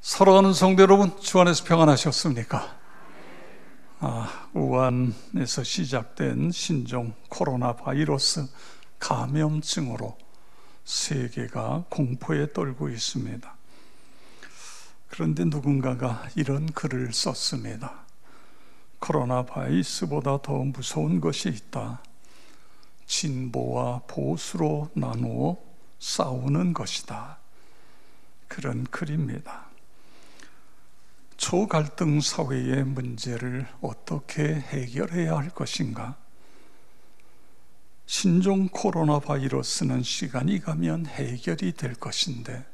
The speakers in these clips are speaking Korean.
사랑하는 성도 여러분, 주 안에서 평안하셨습니까? 우한에서 시작된 신종 코로나 바이러스 감염증으로 세계가 공포에 떨고 있습니다. 그런데 누군가가 이런 글을 썼습니다. 코로나 바이러스보다 더 무서운 것이 있다. 진보와 보수로 나누어 싸우는 것이다. 그런 글입니다. 초갈등 사회의 문제를 어떻게 해결해야 할 것인가? 신종 코로나 바이러스는 시간이 가면 해결이 될 것인데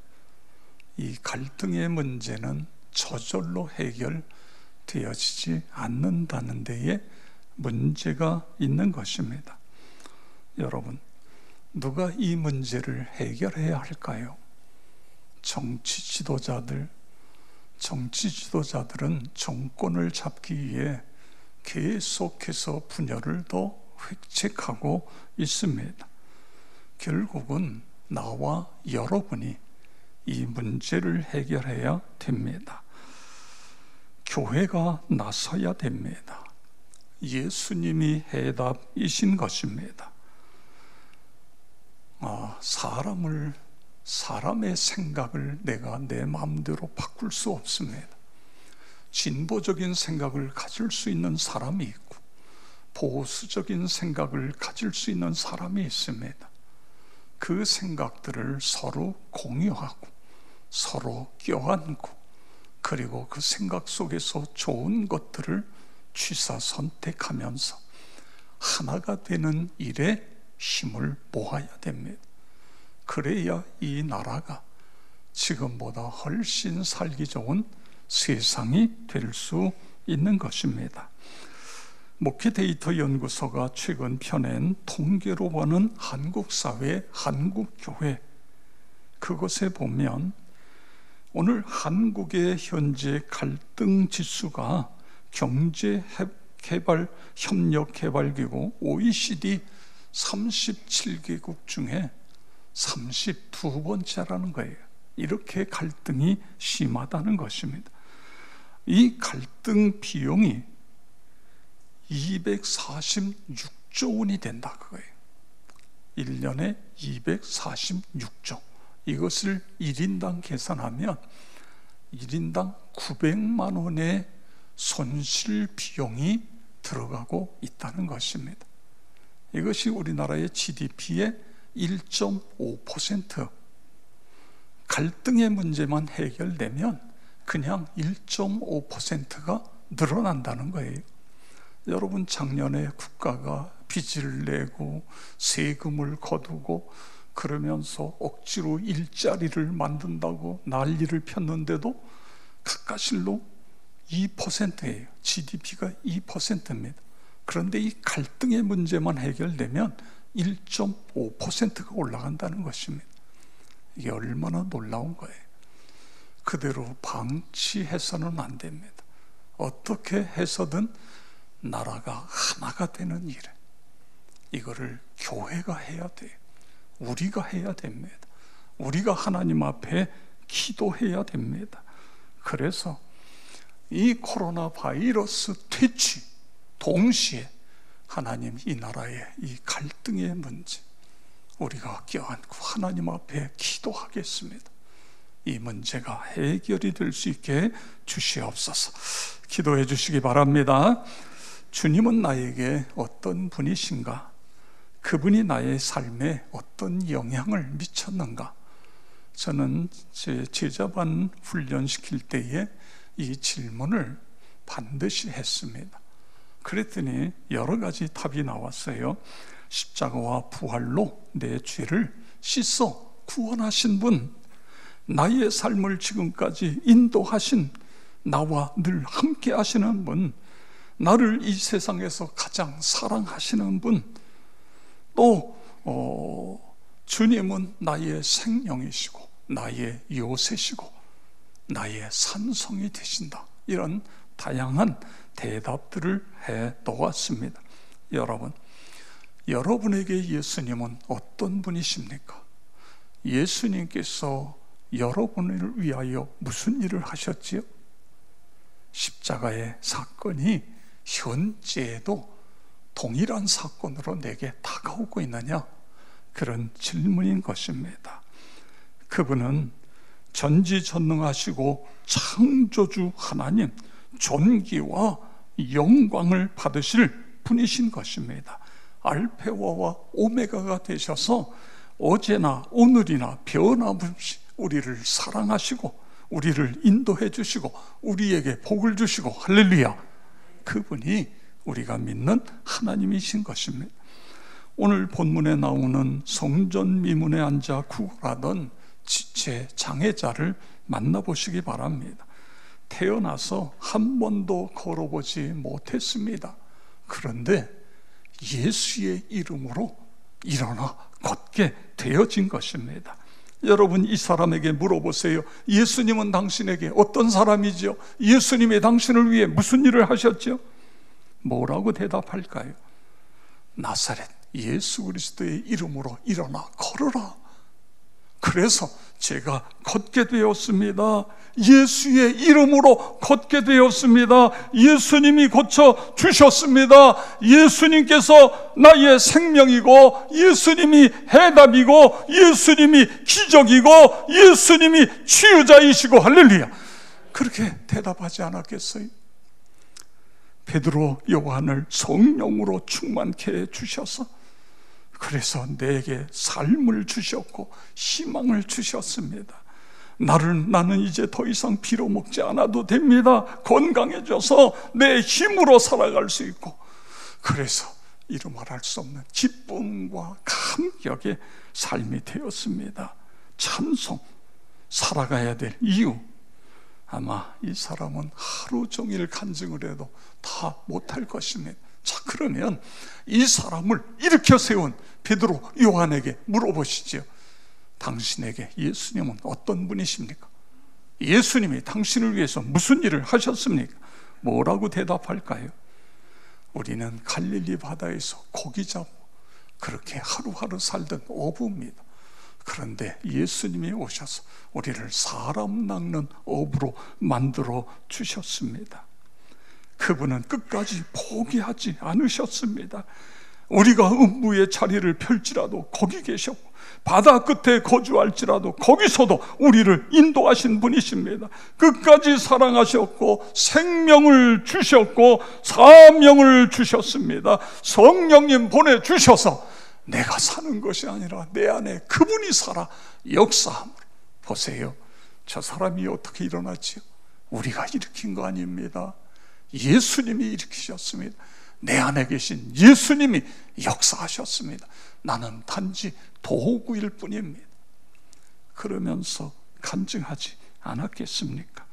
이 갈등의 문제는 저절로 해결되어지지 않는다는 데에 문제가 있는 것입니다. 여러분, 누가 이 문제를 해결해야 할까요? 정치 지도자들은 정권을 잡기 위해 계속해서 분열을 더 획책하고 있습니다. 결국은 나와 여러분이 이 문제를 해결해야 됩니다. 교회가 나서야 됩니다. 예수님이 해답이신 것입니다. 사람의 생각을 내가 내 마음대로 바꿀 수 없습니다. 진보적인 생각을 가질 수 있는 사람이 있고 보수적인 생각을 가질 수 있는 사람이 있습니다. 그 생각들을 서로 공유하고 서로 껴안고 그리고 그 생각 속에서 좋은 것들을 취사 선택하면서 하나가 되는 일에 힘을 모아야 됩니다. 그래야 이 나라가 지금보다 훨씬 살기 좋은 세상이 될 수 있는 것입니다. 목회데이터 연구소가 최근 펴낸 통계로 보는 한국 사회, 한국 교회, 그것에 보면 오늘 한국의 현재 갈등 지수가 경제협력개발기구 OECD 37개국 중에 32번째라는 거예요. 이렇게 갈등이 심하다는 것입니다. 이 갈등 비용이 246조 원이 된다 그거예요. 1년에 246조. 이것을 1인당 계산하면 1인당 900만 원의 손실 비용이 들어가고 있다는 것입니다. 이것이 우리나라의 GDP의 1.5%. 갈등의 문제만 해결되면 그냥 1.5%가 늘어난다는 거예요. 여러분, 작년에 국가가 빚을 내고 세금을 거두고 그러면서 억지로 일자리를 만든다고 난리를 폈는데도 가까실로 2%예요. GDP가 2%입니다. 그런데 이 갈등의 문제만 해결되면 1.5%가 올라간다는 것입니다. 이게 얼마나 놀라운 거예요. 그대로 방치해서는 안 됩니다. 어떻게 해서든 나라가 하나가 되는 일에 이거를 교회가 해야 돼요. 우리가 해야 됩니다. 우리가 하나님 앞에 기도해야 됩니다. 그래서 이 코로나 바이러스 퇴치 동시에 하나님, 이 나라의 이 갈등의 문제 우리가 껴안고 하나님 앞에 기도하겠습니다. 이 문제가 해결이 될 수 있게 주시옵소서. 기도해 주시기 바랍니다. 주님은 나에게 어떤 분이신가? 그분이 나의 삶에 어떤 영향을 미쳤는가? 저는 제 제자반 훈련시킬 때에 이 질문을 반드시 했습니다. 그랬더니 여러 가지 답이 나왔어요. 십자가와 부활로 내 죄를 씻어 구원하신 분, 나의 삶을 지금까지 인도하신, 나와 늘 함께 하시는 분, 나를 이 세상에서 가장 사랑하시는 분, 또 주님은 나의 생명이시고 나의 요새시고 나의 산성이 되신다. 이런 다양한 대답들을 해 놓았습니다. 여러분에게 예수님은 어떤 분이십니까? 예수님께서 여러분을 위하여 무슨 일을 하셨지요? 십자가의 사건이 현재에도 동일한 사건으로 내게 다가오고 있느냐? 그런 질문인 것입니다. 그분은 전지전능하시고 창조주 하나님, 존귀와 영광을 받으실 분이신 것입니다. 알페와와 오메가가 되셔서 어제나 오늘이나 변함없이 우리를 사랑하시고 우리를 인도해 주시고 우리에게 복을 주시고, 할렐루야, 그분이 우리가 믿는 하나님이신 것입니다. 오늘 본문에 나오는 성전 미문에 앉아 구걸하던 지체 장애자를 만나보시기 바랍니다. 태어나서 한 번도 걸어보지 못했습니다. 그런데 예수의 이름으로 일어나 걷게 되어진 것입니다. 여러분, 이 사람에게 물어보세요. 예수님은 당신에게 어떤 사람이죠? 예수님이 당신을 위해 무슨 일을 하셨죠? 뭐라고 대답할까요? 나사렛 예수 그리스도의 이름으로 일어나 걸어라. 그래서 제가 걷게 되었습니다. 예수의 이름으로 걷게 되었습니다. 예수님이 고쳐 주셨습니다. 예수님께서 나의 생명이고, 예수님이 해답이고, 예수님이 기적이고, 예수님이 치유자이시고, 할렐루야. 그렇게 대답하지 않았겠어요? 베드로, 요한을 성령으로 충만케 해 주셔서 그래서 내게 삶을 주셨고 희망을 주셨습니다. 나는 이제 더 이상 피로 먹지 않아도 됩니다. 건강해져서 내 힘으로 살아갈 수 있고, 그래서 이루 말할 수 없는 기쁨과 감격의 삶이 되었습니다. 찬송, 살아가야 될 이유, 아마 이 사람은 하루 종일 간증을 해도 다 못할 것입니다. 자, 그러면 이 사람을 일으켜 세운 베드로, 요한에게 물어보시죠. 당신에게 예수님은 어떤 분이십니까? 예수님이 당신을 위해서 무슨 일을 하셨습니까? 뭐라고 대답할까요? 우리는 갈릴리 바다에서 고기 잡고 그렇게 하루하루 살던 어부입니다. 그런데 예수님이 오셔서 우리를 사람 낚는 어부로 만들어 주셨습니다. 그분은 끝까지 포기하지 않으셨습니다. 우리가 음부의 자리를 펼지라도 거기 계셨고, 바다 끝에 거주할지라도 거기서도 우리를 인도하신 분이십니다. 끝까지 사랑하셨고 생명을 주셨고 사명을 주셨습니다. 성령님 보내주셔서 내가 사는 것이 아니라 내 안에 그분이 살아 역사함을 보세요. 저 사람이 어떻게 일어났지요? 우리가 일으킨 거 아닙니다. 예수님이 일으키셨습니다. 내 안에 계신 예수님이 역사하셨습니다. 나는 단지 도구일 뿐입니다. 그러면서 간증하지 않았겠습니까?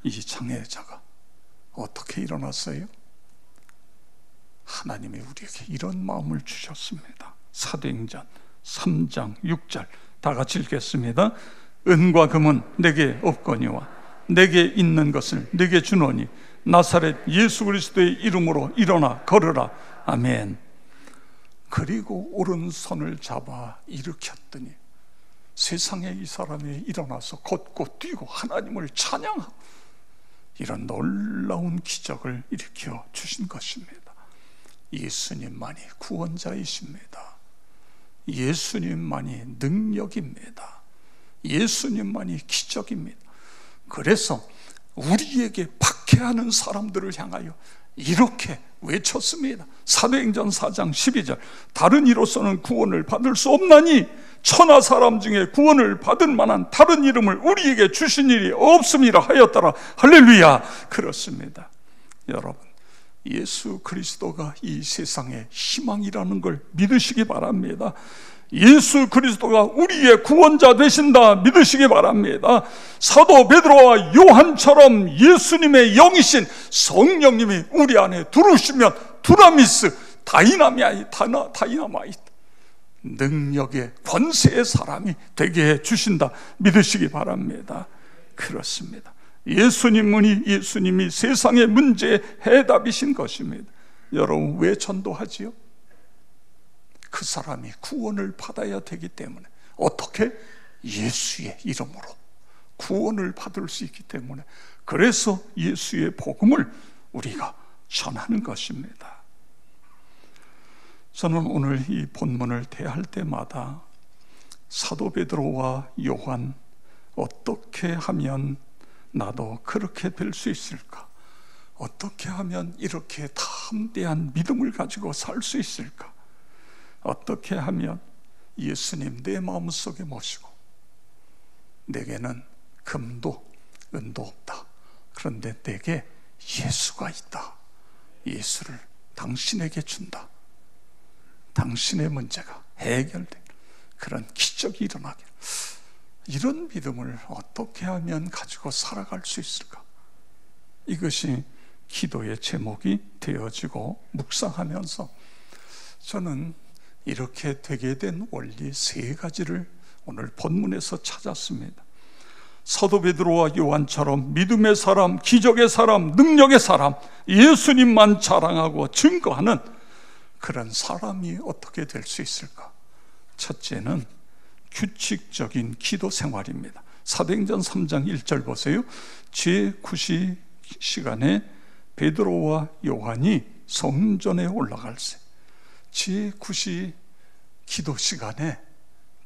이 장애자가 어떻게 일어났어요? 하나님이 우리에게 이런 마음을 주셨습니다. 사도행전 3장 6절 다 같이 읽겠습니다. 은과 금은 내게 없거니와 내게 있는 것을 내게 주노니 나사렛 예수 그리스도의 이름으로 일어나 걸으라. 아멘. 그리고 오른손을 잡아 일으켰더니 세상에 이 사람이 일어나서 걷고 뛰고 하나님을 찬양하고 이런 놀라운 기적을 일으켜 주신 것입니다. 예수님만이 구원자이십니다. 예수님만이 능력입니다. 예수님만이 기적입니다. 그래서 우리에게 박해하는 사람들을 향하여 이렇게 외쳤습니다. 사도행전 4장 12절 다른 이로서는 구원을 받을 수 없나니 천하 사람 중에 구원을 받을 만한 다른 이름을 우리에게 주신 일이 없음이라 하였더라. 할렐루야. 그렇습니다. 여러분, 예수 그리스도가 이 세상의 희망이라는 걸 믿으시기 바랍니다. 예수 그리스도가 우리의 구원자 되신다 믿으시기 바랍니다. 사도 베드로와 요한처럼 예수님의 영이신 성령님이 우리 안에 들어오시면 두나미스, 다이나마이트 능력의 권세의 사람이 되게 해주신다 믿으시기 바랍니다. 그렇습니다. 예수님이 세상의 문제의 해답이신 것입니다. 여러분, 왜 전도하지요? 그 사람이 구원을 받아야 되기 때문에, 어떻게? 예수의 이름으로 구원을 받을 수 있기 때문에, 그래서 예수의 복음을 우리가 전하는 것입니다. 저는 오늘 이 본문을 대할 때마다 사도 베드로와 요한, 어떻게 하면 나도 그렇게 될 수 있을까? 어떻게 하면 이렇게 담대한 믿음을 가지고 살 수 있을까? 어떻게 하면 예수님 내 마음속에 모시고, 내게는 금도 은도 없다, 그런데 내게 예수가 있다, 예수를 당신에게 준다, 당신의 문제가 해결된 그런 기적이 일어나게, 이런 믿음을 어떻게 하면 가지고 살아갈 수 있을까? 이것이 기도의 제목이 되어지고 묵상하면서 저는 이렇게 되게 된 원리 3가지를 오늘 본문에서 찾았습니다. 사도 베드로와 요한처럼 믿음의 사람, 기적의 사람, 능력의 사람, 예수님만 자랑하고 증거하는 그런 사람이 어떻게 될 수 있을까? 첫째는 규칙적인 기도 생활입니다. 사도행전 3장 1절 보세요. 제9시 시간에 베드로와 요한이 성전에 올라갈세. 제9시 기도 시간에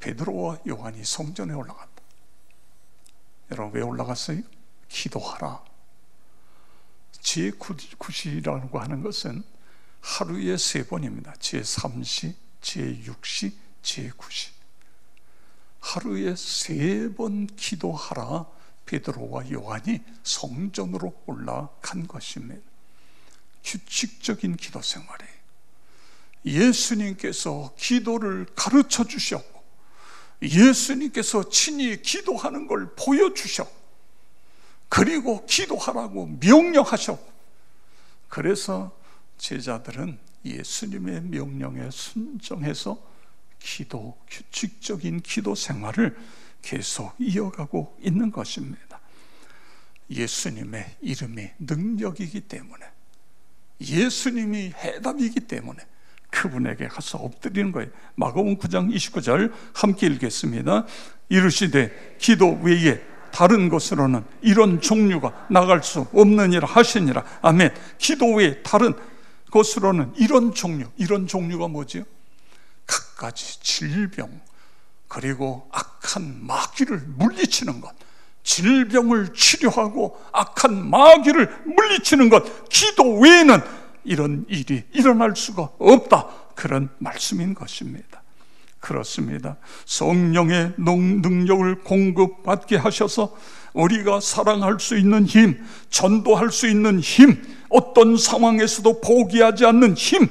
베드로와 요한이 성전에 올라간다. 여러분, 왜 올라갔어요? 기도하라. 제9시라고 하는 것은 하루에 3번입니다. 제3시, 제6시, 제9시. 하루에 3번 기도하라. 베드로와 요한이 성전으로 올라간 것입니다. 규칙적인 기도 생활이에요. 예수님께서 기도를 가르쳐 주셨고, 예수님께서 친히 기도하는 걸 보여주셨고, 그리고 기도하라고 명령하셨고, 그래서 제자들은 예수님의 명령에 순종해서 규칙적인 기도 생활을 계속 이어가고 있는 것입니다. 예수님의 이름이 능력이기 때문에, 예수님이 해답이기 때문에 그분에게 가서 엎드리는 거예요. 마가복음 9장 29절 함께 읽겠습니다. 이르시되 기도 외에 다른 것으로는 이런 종류가 나갈 수 없느니라 하시니라. 아멘. 기도 외에 다른 것으로는 이런 종류가 뭐지요? 갖가지 질병, 그리고 악한 마귀를 물리치는 것, 질병을 치료하고 악한 마귀를 물리치는 것, 기도 외에는 이런 일이 일어날 수가 없다, 그런 말씀인 것입니다. 그렇습니다. 성령의 능력을 공급받게 하셔서 우리가 사랑할 수 있는 힘, 전도할 수 있는 힘, 어떤 상황에서도 포기하지 않는 힘,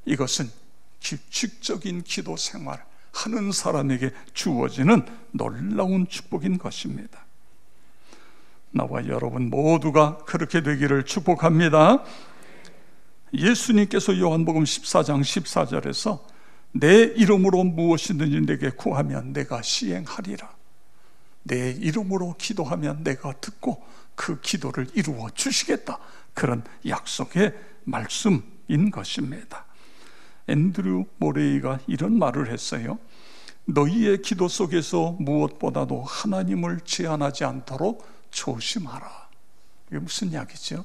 이것은 규칙적인 기도 생활 하는 사람에게 주어지는 놀라운 축복인 것입니다. 나와 여러분 모두가 그렇게 되기를 축복합니다. 예수님께서 요한복음 14장 14절에서 내 이름으로 무엇이든지 내게 구하면 내가 시행하리라. 내 이름으로 기도하면 내가 듣고 그 기도를 이루어 주시겠다, 그런 약속의 말씀인 것입니다. 앤드류 모레이가 이런 말을 했어요. 너희의 기도 속에서 무엇보다도 하나님을 제한하지 않도록 조심하라. 이게 무슨 이야기죠?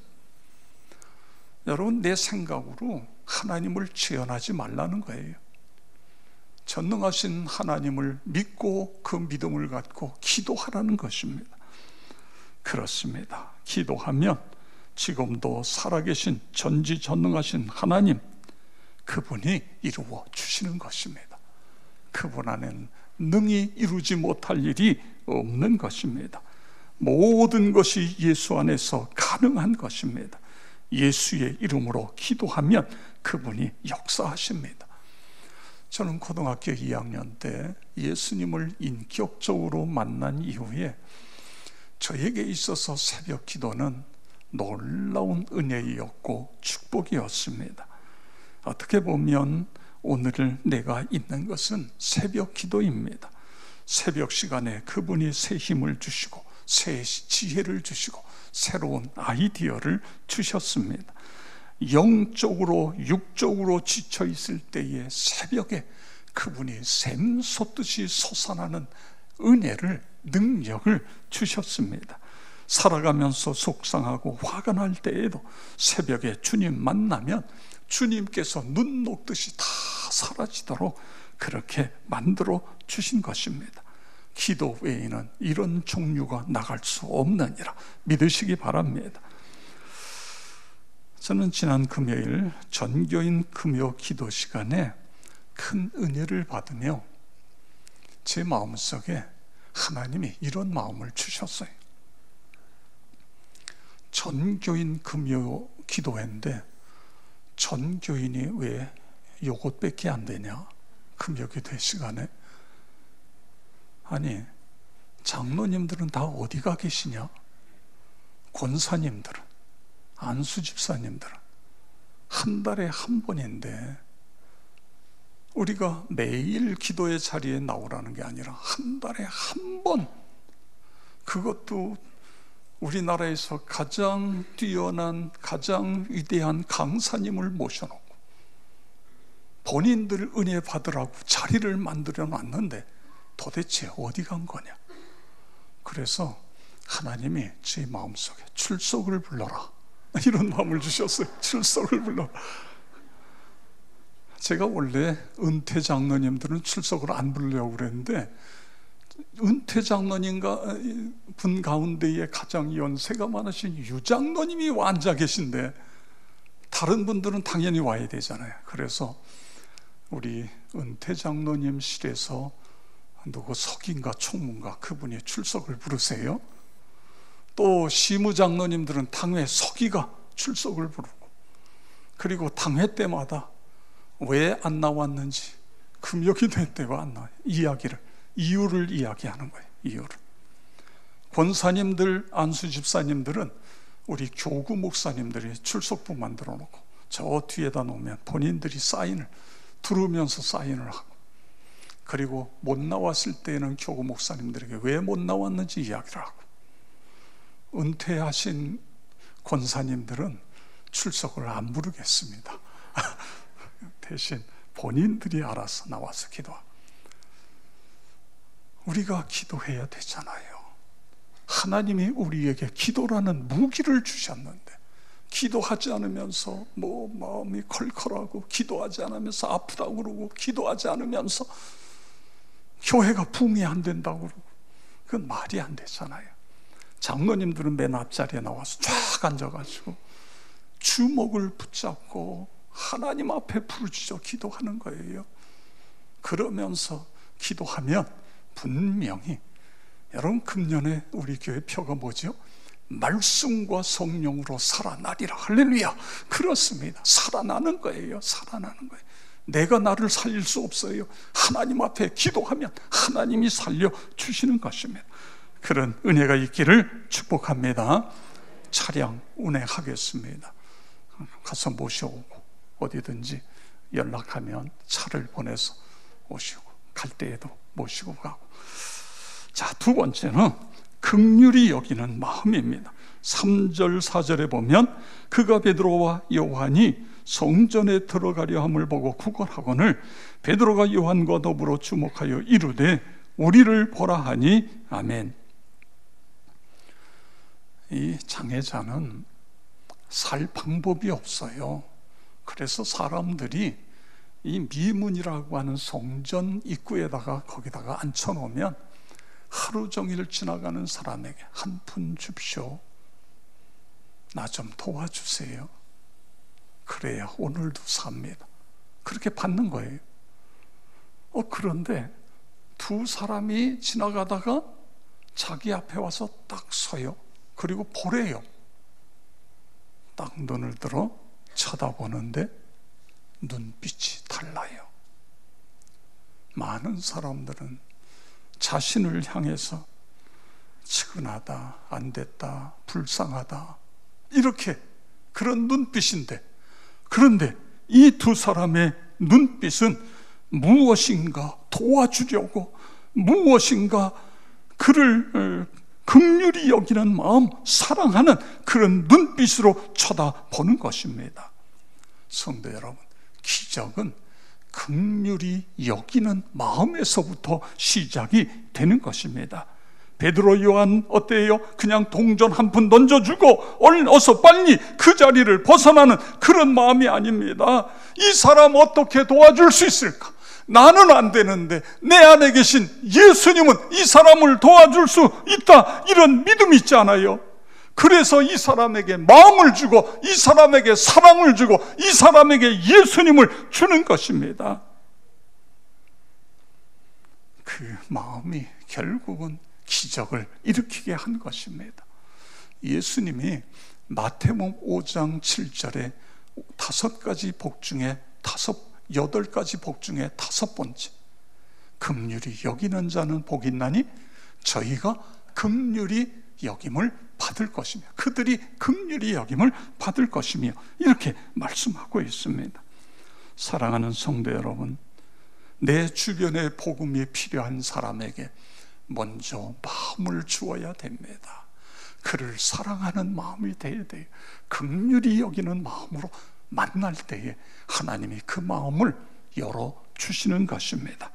여러분, 내 생각으로 하나님을 제한하지 말라는 거예요. 전능하신 하나님을 믿고 그 믿음을 갖고 기도하라는 것입니다. 그렇습니다. 기도하면 지금도 살아계신 전지전능하신 하나님, 그분이 이루어 주시는 것입니다. 그분 안에는 능히 이루지 못할 일이 없는 것입니다. 모든 것이 예수 안에서 가능한 것입니다. 예수의 이름으로 기도하면 그분이 역사하십니다. 저는 고등학교 2학년 때 예수님을 인격적으로 만난 이후에 저에게 있어서 새벽 기도는 놀라운 은혜였고 축복이었습니다. 어떻게 보면 오늘 내가 있는 것은 새벽 기도입니다. 새벽 시간에 그분이 새 힘을 주시고 새 지혜를 주시고 새로운 아이디어를 주셨습니다. 영적으로 육적으로 지쳐 있을 때에 새벽에 그분이 샘솟듯이 솟아나는 은혜를, 능력을 주셨습니다. 살아가면서 속상하고 화가 날 때에도 새벽에 주님 만나면 주님께서 눈 녹듯이 다 사라지도록 그렇게 만들어 주신 것입니다. 기도 외에는 이런 종류가 나갈 수 없느니라 믿으시기 바랍니다. 저는 지난 금요일 전교인 금요 기도 시간에 큰 은혜를 받으며 제 마음속에 하나님이 이런 마음을 주셨어요. 전교인 금요 기도회인데 전교인이 왜 요것밖에 안 되냐? 금요 기도회 시간에. 아니, 장로님들은 다 어디가 계시냐? 권사님들은, 안수집사님들은 한 달에 한 번인데 우리가 매일 기도의 자리에 나오라는 게 아니라 한 달에 한 번, 그것도 우리나라에서 가장 뛰어난, 가장 위대한 강사님을 모셔놓고 본인들 은혜 받으라고 자리를 만들어 놨는데 도대체 어디 간 거냐? 그래서 하나님이 제 마음속에 출석을 불러라, 이런 마음을 주셨어요. 출석을 불러라. 제가 원래 은퇴 장로님들은 출석을 안 부르려고 그랬는데 은퇴 장로님 분 가운데에 가장 연세가 많으신 유장로님이 앉아 계신데 다른 분들은 당연히 와야 되잖아요. 그래서 우리 은퇴 장로님실에서 누구 석인가 총무인가 그분이 출석을 부르세요. 또 시무 장로님들은 당회 서기가 출석을 부르고, 그리고 당회 때마다 왜 안 나왔는지, 금요기도 때가 안 나와요. 이유를 이야기하는 거예요. 이유를. 권사님들, 안수집사님들은 우리 교구 목사님들이 출석부 만들어 놓고 저 뒤에다 놓으면 본인들이 사인을 들으면서 사인을 하고, 그리고 못 나왔을 때는 교구 목사님들에게 왜 못 나왔는지 이야기를 하고, 은퇴하신 권사님들은 출석을 안 부르겠습니다. 대신 본인들이 알아서 나와서 기도하고. 우리가 기도해야 되잖아요. 하나님이 우리에게 기도라는 무기를 주셨는데 기도하지 않으면서 마음이 컬컬하고, 기도하지 않으면서 아프다고 그러고, 기도하지 않으면서 교회가 붕이 안 된다고 그러고, 그건 말이 안 되잖아요. 장로님들은 맨 앞자리에 나와서 쫙 앉아가지고 주먹을 붙잡고 하나님 앞에 부르짖어 기도하는 거예요. 그러면서 기도하면 분명히, 여러분 금년에 우리 교회 표가 뭐죠? 말씀과 성령으로 살아나리라. 할렐루야. 그렇습니다. 살아나는 거예요. 살아나는 거예요. 내가 나를 살릴 수 없어요. 하나님 앞에 기도하면 하나님이 살려주시는 것입니다. 그런 은혜가 있기를 축복합니다. 차량 운행하겠습니다. 가서 모셔오고, 어디든지 연락하면 차를 보내서 오시고, 갈 때에도 모시고 가고. 자, 두 번째는 긍휼히 여기는 마음입니다. 3절 4절에 보면 그가 베드로와 요한이 성전에 들어가려 함을 보고 구걸하거늘 베드로가 요한과 더불어 주목하여 이르되 우리를 보라 하니 아멘. 이 장애자는 살 방법이 없어요. 그래서 사람들이 이 미문이라고 하는 성전 입구에다가 거기다가 앉혀놓으면 하루 종일 지나가는 사람에게 한 푼 줍쇼, 나 좀 도와주세요. 그래야 오늘도 삽니다. 그렇게 받는 거예요. 그런데 두 사람이 지나가다가 자기 앞에 와서 딱 서요. 그리고 보래요. 딱 눈을 들어 쳐다보는데 눈빛이 달라요. 많은 사람들은 자신을 향해서 측은하다, 안 됐다, 불쌍하다, 이렇게 그런 눈빛인데, 그런데 이 두 사람의 눈빛은 무엇인가 도와주려고, 무엇인가 그를 긍휼히 여기는 마음, 사랑하는 그런 눈빛으로 쳐다보는 것입니다. 성도 여러분, 기적은 긍휼히 여기는 마음에서부터 시작이 되는 것입니다. 베드로, 요한 어때요? 그냥 동전 한 푼 던져주고 어서 빨리 그 자리를 벗어나는 그런 마음이 아닙니다. 이 사람 어떻게 도와줄 수 있을까? 나는 안 되는데 내 안에 계신 예수님은 이 사람을 도와줄 수 있다, 이런 믿음이 있지 않아요? 그래서 이 사람에게 마음을 주고 이 사람에게 사랑을 주고 이 사람에게 예수님을 주는 것입니다. 그 마음이 결국은 기적을 일으키게 한 것입니다. 예수님이 마태복음 5장 7절에 5가지 복 중에 8가지 복 중에 5번째, 긍휼히 여기는 자는 복이 있나니 저희가 긍휼히 여김을 받을 것이며 그들이 긍휼히 여김을 받을 것이며 이렇게 말씀하고 있습니다. 사랑하는 성도 여러분, 내 주변에 복음이 필요한 사람에게 먼저 마음을 주어야 됩니다. 그를 사랑하는 마음이 돼야 돼요. 긍휼히 여기는 마음으로 만날 때에 하나님이 그 마음을 열어주시는 것입니다.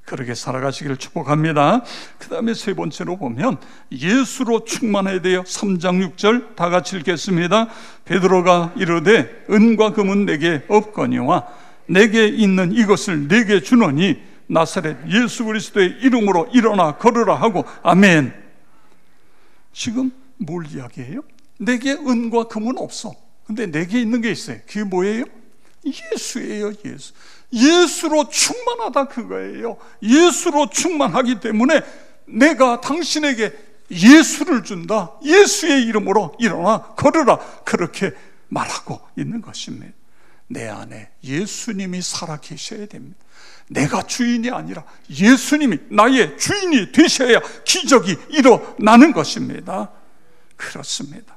그렇게 살아가시기를 축복합니다. 그 다음에 세 번째로 보면 예수로 충만해야 돼요. 3장 6절 다 같이 읽겠습니다. 베드로가 이르되 은과 금은 내게 없거니와 내게 있는 이것을 내게 주노니 나사렛 예수 그리스도의 이름으로 일어나 걸으라 하고 아멘. 지금 뭘 이야기해요? 내게 은과 금은 없어. 근데 내게 있는 게 있어요. 그게 뭐예요? 예수예요. 예수. 예수로 충만하다, 그거예요. 예수로 충만하기 때문에 내가 당신에게 예수를 준다. 예수의 이름으로 일어나 걸으라, 그렇게 말하고 있는 것입니다. 내 안에 예수님이 살아계셔야 됩니다. 내가 주인이 아니라 예수님이 나의 주인이 되셔야 기적이 일어나는 것입니다. 그렇습니다.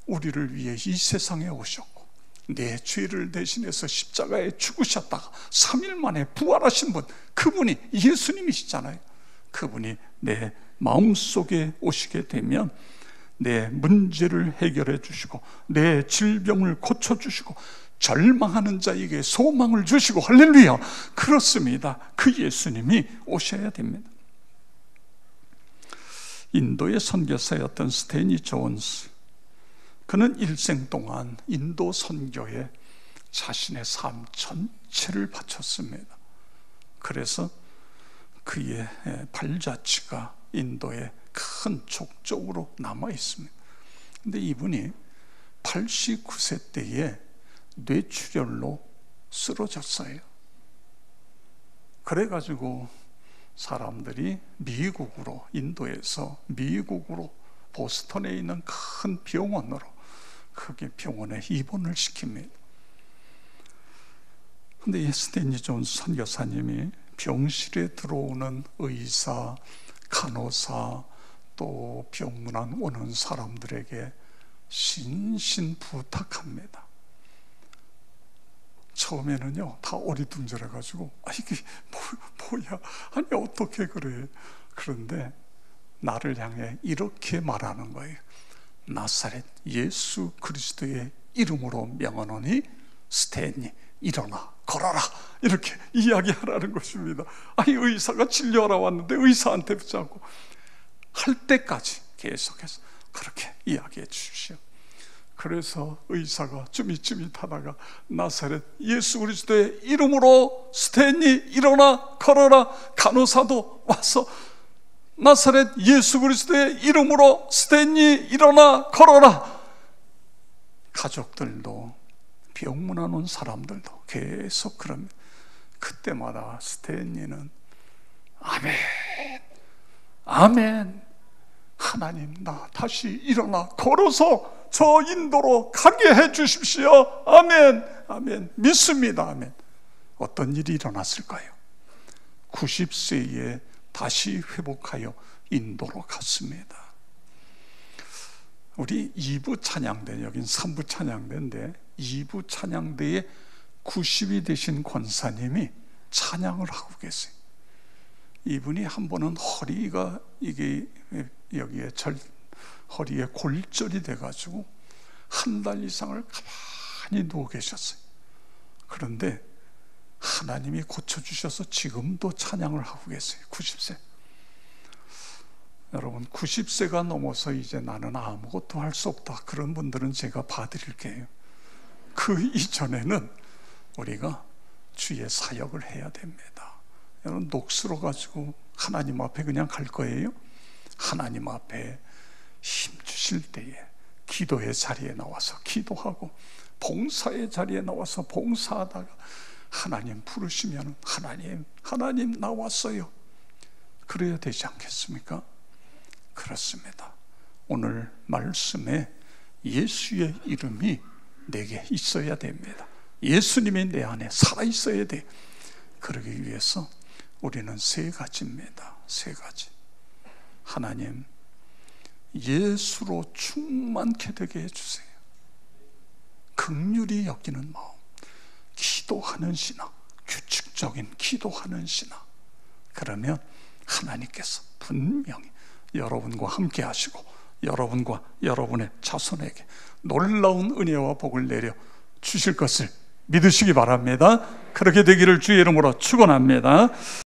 우리를 위해 이 세상에 오셨고 내 죄를 대신해서 십자가에 죽으셨다가 3일 만에 부활하신 분, 그분이 예수님이시잖아요. 그분이 내 마음속에 오시게 되면 내 문제를 해결해 주시고 내 질병을 고쳐주시고 절망하는 자에게 소망을 주시고, 할렐루야, 그렇습니다. 그 예수님이 오셔야 됩니다. 인도의 선교사였던 스테니 존스, 그는 일생 동안 인도 선교에 자신의 삶 전체를 바쳤습니다. 그래서 그의 발자취가 인도의 큰 족적으로 남아 있습니다. 그런데 이분이 89세 때에 뇌출혈로 쓰러졌어요. 그래가지고 사람들이 미국으로, 인도에서 미국으로 보스턴에 있는 큰 병원으로, 그게 병원에 입원을 시킵니다. 근데 이 스탠리 존스 선교사님이 병실에 들어오는 의사, 간호사, 또 병문안 오는 사람들에게 신신부탁합니다. 처음에는요, 다 어리둥절해가지고, 이게 뭐야, 아니 어떻게 그래. 그런데 나를 향해 이렇게 말하는 거예요. 나사렛 예수 그리스도의 이름으로 명하노니 스탠리 일어나 걸어라, 이렇게 이야기하라는 것입니다. 의사가 진료하러 왔는데 의사한테 붙잡고 할 때까지 계속해서 그렇게 이야기해 주십시오. 그래서 의사가 쭈밋쭈밋하다가 나사렛 예수 그리스도의 이름으로 스탠리 일어나 걸어라, 간호사도 와서 나사렛 예수 그리스도의 이름으로 스탠리 일어나 걸어라. 가족들도 병문안 온 사람들도 계속 그럽니다. 그때마다 스탠리는 아멘, 아멘, 하나님 나 다시 일어나 걸어서 저 인도로 가게 해 주십시오. 아멘, 아멘, 믿습니다. 아멘. 어떤 일이 일어났을까요? 90세에 다시 회복하여 인도로 갔습니다. 우리 2부 찬양대, 여긴 3부 찬양대인데 2부 찬양대에 90이 되신 권사님이 찬양을 하고 계세요. 이분이 한 번은 허리가 이게 여기에 허리에 골절이 돼가지고 한 달 이상을 가만히 누워 계셨어요. 그런데 하나님이 고쳐주셔서 지금도 찬양을 하고 계세요. 90세. 여러분 90세가 넘어서 이제 나는 아무것도 할 수 없다, 그런 분들은 제가 봐드릴게요. 그 이전에는 우리가 주의 사역을 해야 됩니다. 여러분 녹슬어 가지고 하나님 앞에 그냥 갈 거예요? 하나님 앞에 힘 주실 때에 기도의 자리에 나와서 기도하고 봉사의 자리에 나와서 봉사하다가 하나님 부르시면 하나님 나왔어요, 그래야 되지 않겠습니까? 그렇습니다. 오늘 말씀에 예수의 이름이 내게 있어야 됩니다. 예수님이 내 안에 살아있어야 돼. 그러기 위해서 우리는 세 가지입니다. 세 가지. 하나님, 예수로 충만케 되게 해주세요. 긍휼히 여기는 마음, 기도하는 신앙, 규칙적인 기도하는 신앙. 그러면 하나님께서 분명히 여러분과 함께 하시고 여러분과 여러분의 자손에게 놀라운 은혜와 복을 내려 주실 것을 믿으시기 바랍니다. 그렇게 되기를 주의 이름으로 축원합니다.